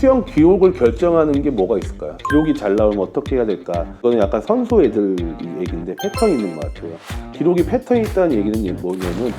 수영 기록을 결정하는 게 뭐가 있을까요? 기록이 잘 나오면 어떻게 해야 될까? 이거는 약간 선수 애들 얘기인데 패턴이 있는 것 같아요. 기록이 패턴이 있다는 얘기는 뭐냐면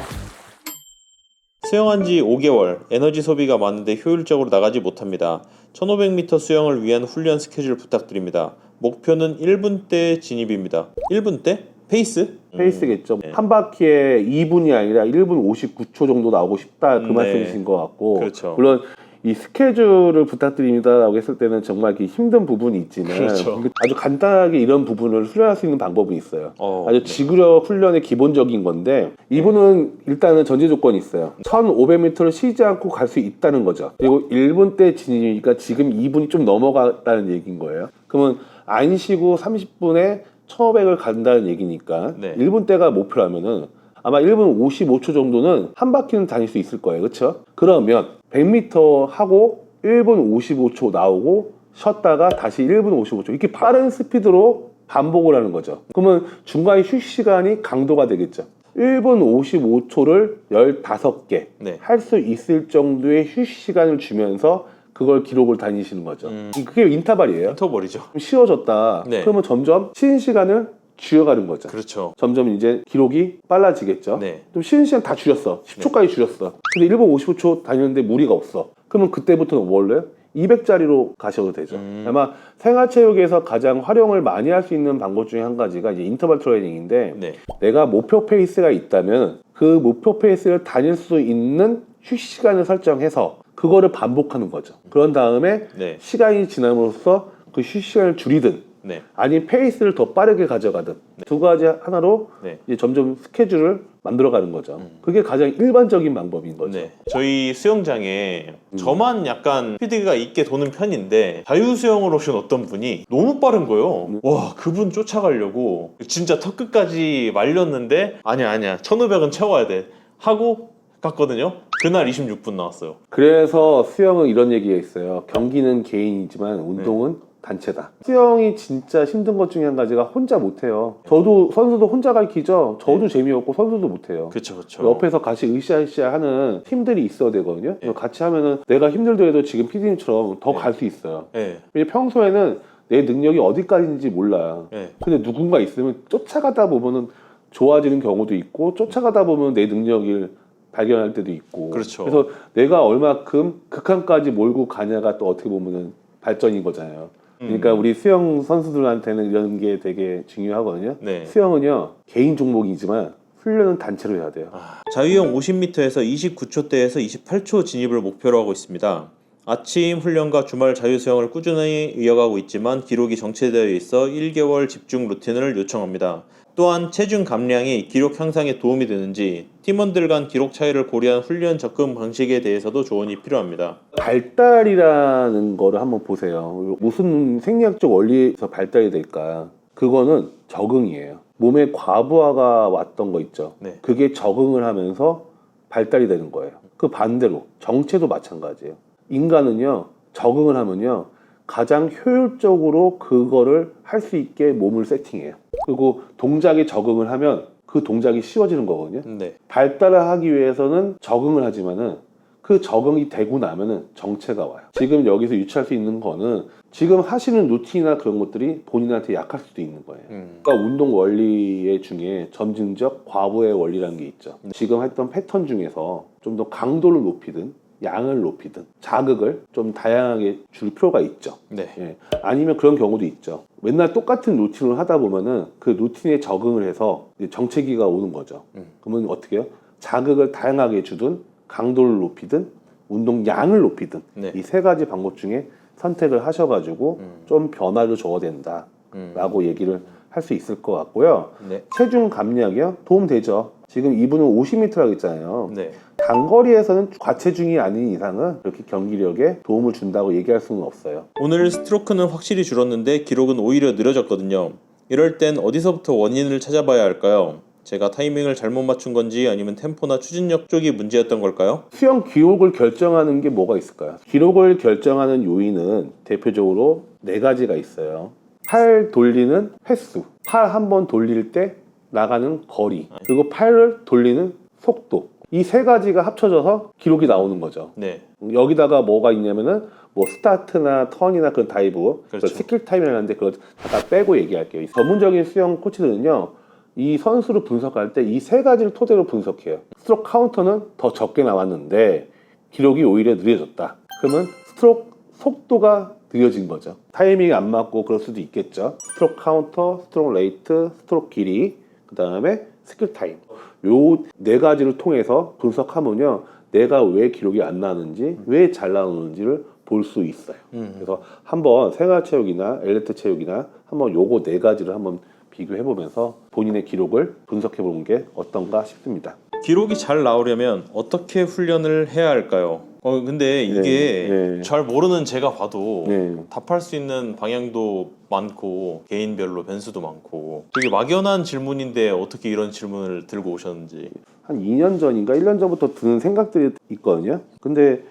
수영한 지 5개월, 에너지 소비가 많은데 효율적으로 나가지 못합니다. 1500m 수영을 위한 훈련 스케줄 부탁드립니다. 목표는 1분대 진입입니다. 1분대? 페이스? 페이스겠죠. 네. 한 바퀴에 2분이 아니라 1분 59초 정도 나오고 싶다 그 네. 말씀이신 것 같고 그렇죠. 물론 이 스케줄을 부탁드립니다라고 했을 때는 정말 이렇게 힘든 부분이 있지만 그렇죠. 아주 간단하게 이런 부분을 수련할 수 있는 방법이 있어요. 아주 네. 지구력 훈련의 기본적인 건데 이분은 일단은 전제 조건이 있어요. 1500m를 쉬지 않고 갈 수 있다는 거죠. 그리고 1분대 진입이니까 지금 2분이 좀 넘어갔다는 얘기인 거예요. 그러면 안 쉬고 30분에 1500을 간다는 얘기니까 네. 1분대가 목표라면은 아마 1분 55초 정도는 한 바퀴는 다닐 수 있을 거예요. 그렇죠? 그러면 100m 하고 1분 55초 나오고 쉬었다가 다시 1분 55초 이렇게 빠른 스피드로 반복을 하는 거죠. 그러면 중간에 휴식 시간이 강도가 되겠죠. 1분 55초를 15개 네. 할 수 있을 정도의 휴식 시간을 주면서 그걸 기록을 다니시는 거죠. 그게 인터벌이에요. 인터벌이죠. 좀 쉬워졌다. 네. 그러면 점점 쉬는 시간을 줄여가는 거죠. 그렇죠. 점점 이제 기록이 빨라지겠죠. 네. 좀 쉬는 시간 다 줄였어. 10초까지 줄였어. 근데 1분 55초 다니는데 무리가 없어. 그러면 그때부터는 뭘래요? 200짜리로 가셔도 되죠. 아마 생활체육에서 가장 활용을 많이 할 수 있는 방법 중에 한 가지가 이제 인터벌 트레이닝인데 네. 내가 목표 페이스가 있다면 그 목표 페이스를 다닐 수 있는 휴식 시간을 설정해서 그거를 반복하는 거죠. 그런 다음에 네. 시간이 지남으로써 그 휴식 시간을 줄이든 네. 아니 페이스를 더 빠르게 가져가든 두 가지 하나로 네. 이제 점점 스케줄을 만들어가는 거죠. 그게 가장 일반적인 방법인 거죠. 네. 저희 수영장에 저만 약간 스피드가 있게 도는 편인데 자유수영을 오신 어떤 분이 너무 빠른 거예요. 와, 그분 쫓아가려고 진짜 턱 끝까지 말렸는데 아니야 1500은 채워야 돼 하고 갔거든요. 그날 26분 나왔어요. 그래서 수영은 이런 얘기가 있어요. 경기는 개인이지만 운동은 단체다. 수영이 진짜 힘든 것 중에 한 가지가 혼자 못해요. 저도 선수도 혼자 가르치죠. 저도 재미없고 선수도 못해요. 그렇죠. 옆에서 같이 으쌰으쌰 하는 팀들이 있어야 되거든요. 같이 하면은 내가 힘들더라도 지금 PD님처럼 더 갈 수 있어요. 네. 평소에는 내 능력이 어디까지인지 몰라요. 네. 근데 누군가 있으면 쫓아가다 보면은 좋아지는 경우도 있고 쫓아가다 보면 내 능력을 발견할 때도 있고. 그렇죠. 그래서 내가 얼마큼 극한까지 몰고 가냐가 또 어떻게 보면은 발전인 거잖아요. 그러니까 우리 수영 선수들한테는 이런 게 되게 중요하거든요. 네. 수영은요 개인 종목이지만 훈련은 단체로 해야 돼요. 자유형 50m에서 29초대에서 28초 진입을 목표로 하고 있습니다. 아침 훈련과 주말 자유수영을 꾸준히 이어가고 있지만 기록이 정체되어 있어 1개월 집중 루틴을 요청합니다. 또한 체중 감량이 기록 향상에 도움이 되는지 팀원들 간 기록 차이를 고려한 훈련 접근 방식에 대해서도 조언이 필요합니다. 발달이라는 거를 한번 보세요. 무슨 생리학적 원리에서 발달이 될까? 그거는 적응이에요. 몸에 과부하가 왔던 거 있죠. 네. 그게 적응을 하면서 발달이 되는 거예요. 그 반대로 정체도 마찬가지예요. 인간은요 적응을 하면요 가장 효율적으로 그거를 할 수 있게 몸을 세팅해요. 그리고 동작에 적응을 하면 그 동작이 쉬워지는 거거든요. 네. 발달을 하기 위해서는 적응을 하지만은 그 적응이 되고 나면은 정체가 와요. 지금 여기서 유추할 수 있는 거는 지금 하시는 루틴이나 그런 것들이 본인한테 약할 수도 있는 거예요. 그러니까 운동 원리 중에 점진적 과부의 원리라는 게 있죠. 지금 했던 패턴 중에서 좀 더 강도를 높이든 양을 높이든 자극을 좀 다양하게 줄 필요가 있죠. 네. 예. 아니면 그런 경우도 있죠. 맨날 똑같은 루틴을 하다 보면은 그 루틴에 적응을 해서 이제 정체기가 오는 거죠. 그러면 어떻게 해요? 자극을 다양하게 주든 강도를 높이든 운동 양을 높이든 네. 이 세 가지 방법 중에 선택을 하셔가지고 좀 변화를 줘야 된다 라고 얘기를 할 수 있을 것 같고요. 네. 체중 감량이요? 도움되죠. 지금 이분은 50m라고 했잖아요. 네. 단거리에서는 과체중이 아닌 이상은 그렇게 경기력에 도움을 준다고 얘기할 수는 없어요. 오늘 스트로크는 확실히 줄었는데 기록은 오히려 느려졌거든요. 이럴 땐 어디서부터 원인을 찾아봐야 할까요? 제가 타이밍을 잘못 맞춘 건지 아니면 템포나 추진력 쪽이 문제였던 걸까요? 수영 기록을 결정하는 게 뭐가 있을까요? 기록을 결정하는 요인은 대표적으로 4가지가 있어요. 팔 돌리는 횟수, 팔 한 번 돌릴 때 나가는 거리, 그리고 팔을 돌리는 속도. 이 세 가지가 합쳐져서 기록이 나오는 거죠. 네. 여기다가 뭐가 있냐면은 뭐 스타트나 턴이나 그 다이브, 그렇죠. 스킬 타임이라고 하는데 그거 다 빼고 얘기할게요. 이 전문적인 수영 코치들은요, 이 선수를 분석할 때 이 세 가지를 토대로 분석해요. 스트로크 카운터는 더 적게 나왔는데 기록이 오히려 느려졌다. 그러면 스트로크 속도가 느려진 거죠. 타이밍이 안 맞고 그럴 수도 있겠죠. 스트로크 카운터, 스트로크 레이트, 스트로크 길이, 그 다음에 스킬 타임. 요 네 가지를 통해서 분석하면요, 내가 왜 기록이 안 나는지, 왜 잘 나오는지를 볼 수 있어요. 그래서 한번 생활체육이나 엘리트 체육이나 한번 요거 네 가지를 한번 비교해 보면서 본인의 기록을 분석해 보는 게 어떤가 싶습니다. 기록이 잘 나오려면 어떻게 훈련을 해야 할까요? 근데 이게 네. 잘 모르는 제가 봐도 네. 답할 수 있는 방향도 많고 개인별로 변수도 많고 되게 막연한 질문인데 어떻게 이런 질문을 들고 오셨는지. 한 2년 전인가 1년 전부터 드는 생각들이 있거든요. 근데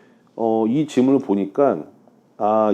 이 질문을 보니까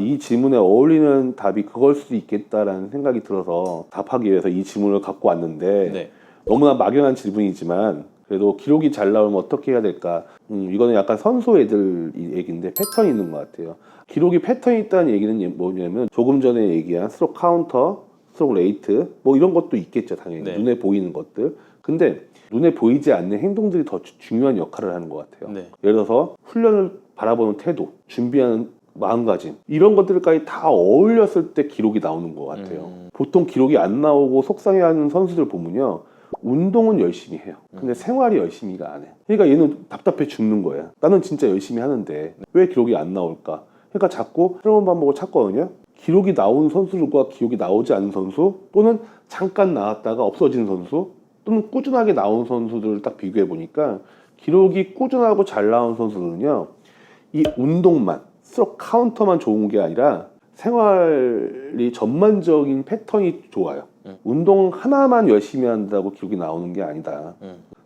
이 질문에 어울리는 답이 그걸 수도 있겠다라는 생각이 들어서 답하기 위해서 이 질문을 갖고 왔는데 네. 너무나 막연한 질문이지만 그래도 기록이 잘 나오면 어떻게 해야 될까? 이거는 약간 선수 애들 얘기인데 패턴이 있는 것 같아요. 기록이 패턴이 있다는 얘기는 뭐냐면 조금 전에 얘기한 스트로크 카운터, 스트로크 레이트 뭐 이런 것도 있겠죠, 당연히. 네. 눈에 보이는 것들. 근데 눈에 보이지 않는 행동들이 더 중요한 역할을 하는 것 같아요. 네. 예를 들어서 훈련을 바라보는 태도, 준비하는 마음가짐 이런 것들까지 다 어울렸을 때 기록이 나오는 것 같아요. 보통 기록이 안 나오고 속상해하는 선수들 보면요, 운동은 열심히 해요. 근데 생활이 열심히가 안 해. 그러니까 얘는 답답해 죽는 거야. 나는 진짜 열심히 하는데 왜 기록이 안 나올까? 그러니까 자꾸 새로운 방법을 찾거든요. 기록이 나온 선수들과 기록이 나오지 않은 선수, 또는 잠깐 나왔다가 없어진 선수, 또는 꾸준하게 나온 선수들을 딱 비교해 보니까 기록이 꾸준하고 잘 나온 선수들은요, 이 운동만, 스트로크 카운터만 좋은 게 아니라 생활이 전반적인 패턴이 좋아요. 운동 하나만 열심히 한다고 기록이 나오는 게 아니다.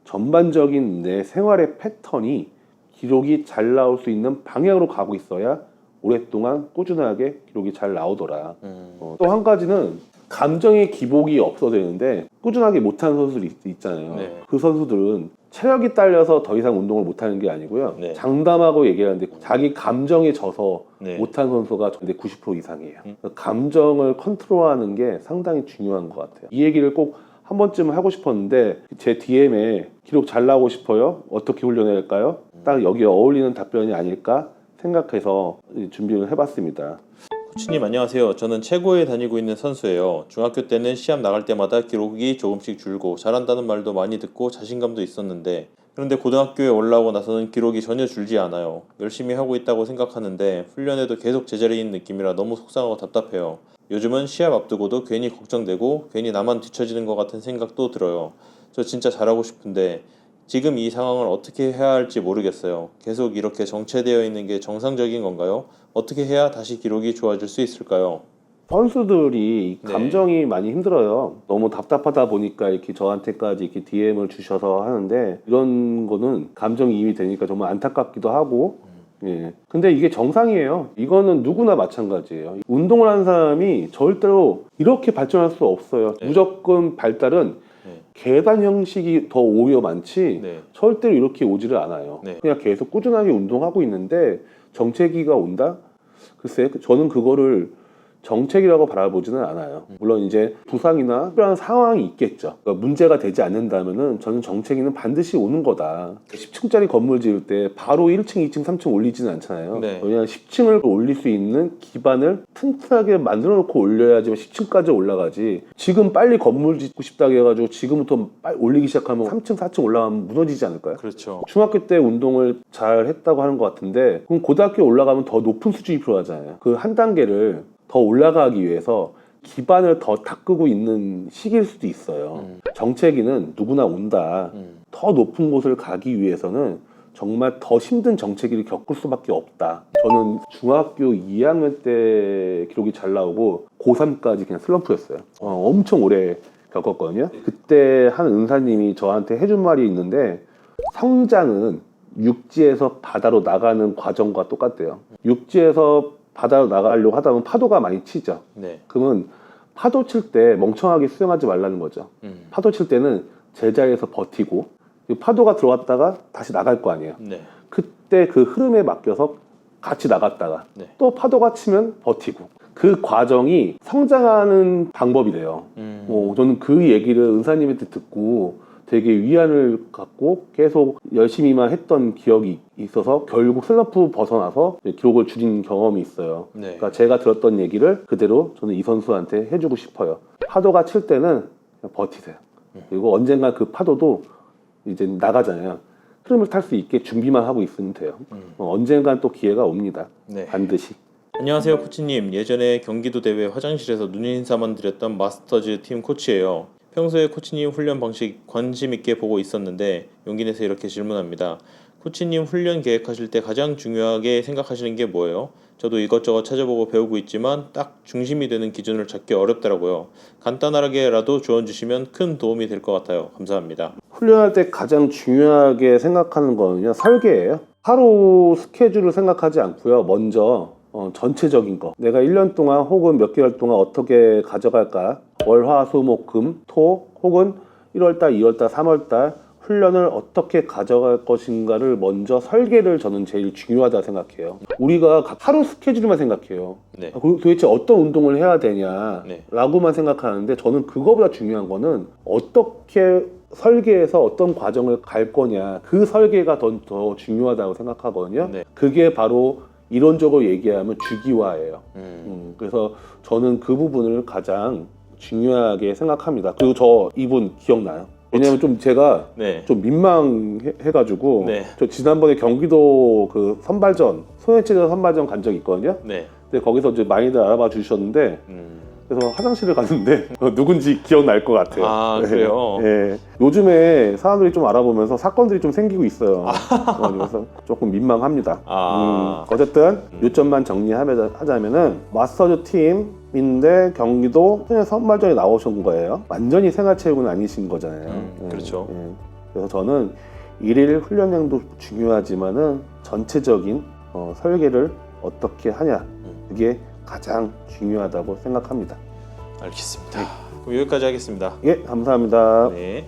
전반적인 내 생활의 패턴이 기록이 잘 나올 수 있는 방향으로 가고 있어야 오랫동안 꾸준하게 기록이 잘 나오더라. 또 한 가지는 감정의 기복이 없어야 되는데 꾸준하게 못하는 선수들이 있잖아요. 네. 그 선수들은 체력이 딸려서 더 이상 운동을 못하는 게 아니고요. 네. 장담하고 얘기하는데 자기 감정에 져서 네. 못한 선수가 90% 이상이에요. 감정을 컨트롤하는 게 상당히 중요한 것 같아요. 이 얘기를 꼭 한 번쯤 하고 싶었는데 제 DM에 기록 잘 나오고 싶어요? 어떻게 훈련해야 할까요? 딱 여기에 어울리는 답변이 아닐까 생각해서 준비를 해봤습니다. 코치님 안녕하세요. 저는 최고에 다니고 있는 선수예요. 중학교 때는 시합 나갈 때마다 기록이 조금씩 줄고 잘한다는 말도 많이 듣고 자신감도 있었는데, 그런데 고등학교에 올라오고 나서는 기록이 전혀 줄지 않아요. 열심히 하고 있다고 생각하는데 훈련에도 계속 제자리인 느낌이라 너무 속상하고 답답해요. 요즘은 시합 앞두고도 괜히 걱정되고 괜히 나만 뒤처지는 것 같은 생각도 들어요. 저 진짜 잘하고 싶은데 지금 이 상황을 어떻게 해야 할지 모르겠어요. 계속 이렇게 정체되어 있는 게 정상적인 건가요? 어떻게 해야 다시 기록이 좋아질 수 있을까요? 선수들이 네. 감정이 많이 힘들어요. 너무 답답하다 보니까 이렇게 저한테까지 이렇게 DM을 주셔서 하는데, 이런 거는 감정이입이 되니까 정말 안타깝기도 하고, 예. 근데 이게 정상이에요. 이거는 누구나 마찬가지예요. 운동을 하는 사람이 절대로 이렇게 발전할 수 없어요. 네. 무조건 발달은 네. 계단 형식이 더 오히려 많지, 네. 절대로 이렇게 오지를 않아요. 네. 그냥 계속 꾸준하게 운동하고 있는데 정체기가 온다? 글쎄, 저는 그거를 정책이라고 바라보지는 않아요. 물론 이제 부상이나 특별한 상황이 있겠죠. 그러니까 문제가 되지 않는다면은 저는 정책이는 반드시 오는 거다. 10층짜리 건물 지을 때 바로 1층, 2층, 3층 올리지는 않잖아요. 네. 왜냐하면 10층을 올릴 수 있는 기반을 튼튼하게 만들어 놓고 올려야지 10층까지 올라가지. 지금 빨리 건물 짓고 싶다고 해가지고 지금부터 빨리 올리기 시작하면 3층, 4층 올라가면 무너지지 않을까요? 그렇죠. 중학교 때 운동을 잘 했다고 하는 것 같은데, 그럼 고등학교 올라가면 더 높은 수준이 필요하잖아요. 그 한 단계를 더 올라가기 위해서 기반을 더 닦고 있는 시기일 수도 있어요. 정체기는 누구나 온다. 더 높은 곳을 가기 위해서는 정말 더 힘든 정체기를 겪을 수밖에 없다. 저는 중학교 2학년 때 기록이 잘 나오고 고3까지 그냥 슬럼프였어요. 엄청 오래 겪었거든요. 그때 한 은사님이 저한테 해준 말이 있는데, 성장은 육지에서 바다로 나가는 과정과 똑같대요. 육지에서 바다로 나가려고 하다 보면 파도가 많이 치죠. 네. 그러면 파도 칠 때 멍청하게 수영하지 말라는 거죠. 파도 칠 때는 제자리에서 버티고 그 파도가 들어왔다가 다시 나갈 거 아니에요. 네. 그때 그 흐름에 맡겨서 같이 나갔다가 네. 또 파도가 치면 버티고 그 과정이 성장하는 방법이래요. 저는 그 얘기를 은사님한테 듣고 되게 위안을 갖고 계속 열심히만 했던 기억이 있어서 결국 슬럼프 벗어나서 기록을 줄인 경험이 있어요. 네. 그러니까 제가 들었던 얘기를 그대로 저는 이 선수한테 해주고 싶어요. 파도가 칠 때는 그냥 버티세요. 그리고 언젠가 그 파도도 이제 나가잖아요. 흐름을 탈 수 있게 준비만 하고 있으면 돼요. 언젠간 또 기회가 옵니다. 네. 반드시. 안녕하세요 코치님. 예전에 경기도 대회 화장실에서 눈인사만 드렸던 마스터즈 팀 코치예요. 평소에 코치님 훈련 방식 관심 있게 보고 있었는데 용기 내서 이렇게 질문합니다. 코치님 훈련 계획하실 때 가장 중요하게 생각하시는 게 뭐예요? 저도 이것저것 찾아보고 배우고 있지만 딱 중심이 되는 기준을 찾기 어렵더라고요. 간단하게라도 조언 주시면 큰 도움이 될 것 같아요. 감사합니다. 훈련할 때 가장 중요하게 생각하는 거는요, 설계예요. 하루 스케줄을 생각하지 않고요. 먼저 전체적인 거, 내가 1년 동안 혹은 몇 개월 동안 어떻게 가져갈까, 월, 화, 수, 목, 금, 토, 혹은 1월달, 2월달, 3월달 훈련을 어떻게 가져갈 것인가를 먼저 설계를 저는 제일 중요하다 생각해요. 우리가 하루 스케줄만 생각해요. 네. 도대체 어떤 운동을 해야 되냐 네. 라고만 생각하는데, 저는 그거보다 중요한 거는 어떻게 설계해서 어떤 과정을 갈 거냐, 그 설계가 더 중요하다고 생각하거든요. 네. 그게 바로 이론적으로 얘기하면 주기화예요. 그래서 저는 그 부분을 가장 중요하게 생각합니다. 그리고 저 이분 기억나요? 왜냐면 좀 제가 네. 좀 민망해가지고 네. 저 지난번에 경기도 그 선발전, 소년체전 선발전 간 적이 있거든요. 네. 근데 거기서 이제 많이들 알아봐 주셨는데, 그래서 화장실을 갔는데 누군지 기억날 것 같아요. 아, 그래요? 예. 요즘에 사람들이 좀 알아보면서 사건들이 좀 생기고 있어요. 그래서 조금 민망합니다. 어쨌든 요점만 정리하자면은 마스터즈 팀인데 경기도 그냥 선발전에 나오신 거예요. 완전히 생활체육은 아니신 거잖아요. 그렇죠. 그래서 저는 일일 훈련량도 중요하지만은 전체적인 설계를 어떻게 하냐, 그게 가장 중요하다고 생각합니다. 알겠습니다. 그럼 여기까지 하겠습니다. 예, 감사합니다. 네.